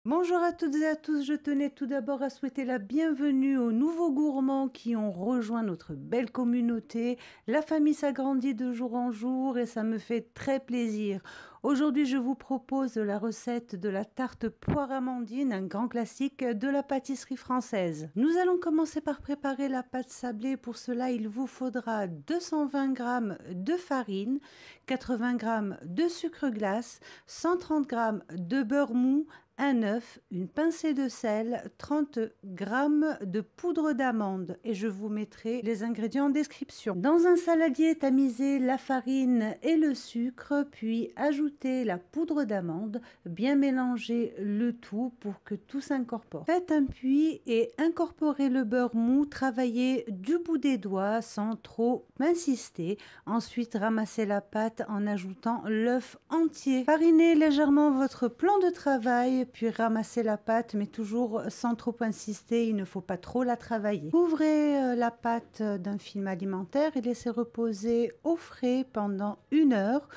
Bonjour à toutes et à tous, je tenais tout d'abord à souhaiter la bienvenue aux nouveaux gourmands qui ont rejoint notre belle communauté. La famille s'agrandit de jour en jour et ça me fait très plaisir. Aujourd'hui, je vous propose la recette de la tarte poire amandine, un grand classique de la pâtisserie française. Nous allons commencer par préparer la pâte sablée. Pour cela, il vous faudra 220 g de farine, 80 g de sucre glace, 130 g de beurre mou, un œuf, une pincée de sel, 30 g de poudre d'amande et je vous mettrai les ingrédients en description. Dans un saladier, tamisez la farine et le sucre, puis ajoutez la poudre d'amande, bien mélanger le tout pour que tout s'incorpore. Faites un puits et incorporez le beurre mou, travaillez du bout des doigts sans trop insister. Ensuite, ramassez la pâte en ajoutant l'œuf entier. Farinez légèrement votre plan de travail, puis ramassez la pâte, mais toujours sans trop insister, il ne faut pas trop la travailler. Couvrez la pâte d'un film alimentaire et laissez reposer au frais pendant 1 heure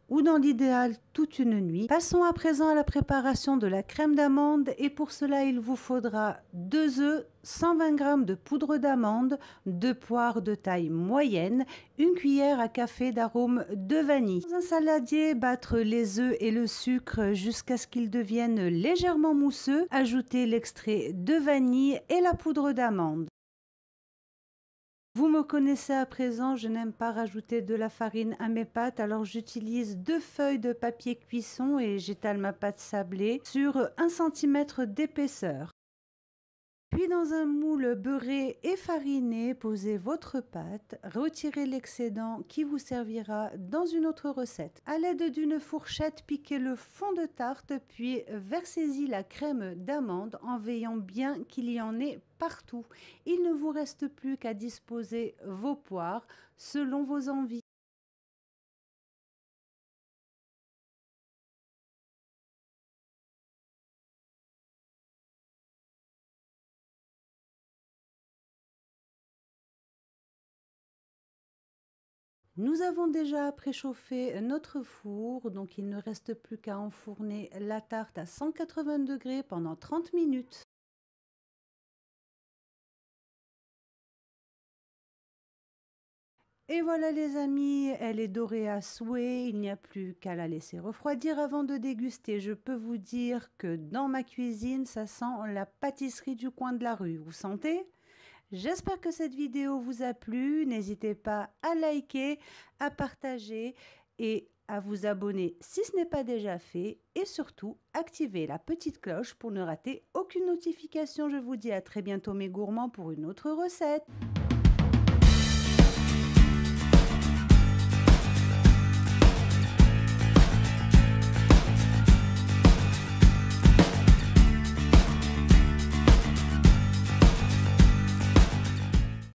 ou dans l'idéal toute une nuit. Passons à présent à la préparation de la crème d'amande et pour cela il vous faudra 2 œufs, 120 g de poudre d'amande, 2 poires de taille moyenne, 1 cuillère à café d'arôme de vanille. Dans un saladier, battre les œufs et le sucre jusqu'à ce qu'ils deviennent légèrement mousseux. Ajoutez l'extrait de vanille et la poudre d'amande. Vous me connaissez à présent, je n'aime pas rajouter de la farine à mes pâtes, alors j'utilise 2 feuilles de papier cuisson et j'étale ma pâte sablée sur 1 cm d'épaisseur. Puis dans un moule beurré et fariné, posez votre pâte, retirez l'excédent qui vous servira dans une autre recette. À l'aide d'une fourchette, piquez le fond de tarte, puis versez-y la crème d'amande en veillant bien qu'il y en ait partout. Il ne vous reste plus qu'à disposer vos poires selon vos envies. Nous avons déjà préchauffé notre four, donc il ne reste plus qu'à enfourner la tarte à 180 degrés pendant 30 minutes. Et voilà les amis, elle est dorée à souhait, il n'y a plus qu'à la laisser refroidir avant de déguster. Je peux vous dire que dans ma cuisine, ça sent la pâtisserie du coin de la rue, vous sentez? J'espère que cette vidéo vous a plu, n'hésitez pas à liker, à partager et à vous abonner si ce n'est pas déjà fait et surtout activez la petite cloche pour ne rater aucune notification. Je vous dis à très bientôt mes gourmands pour une autre recette.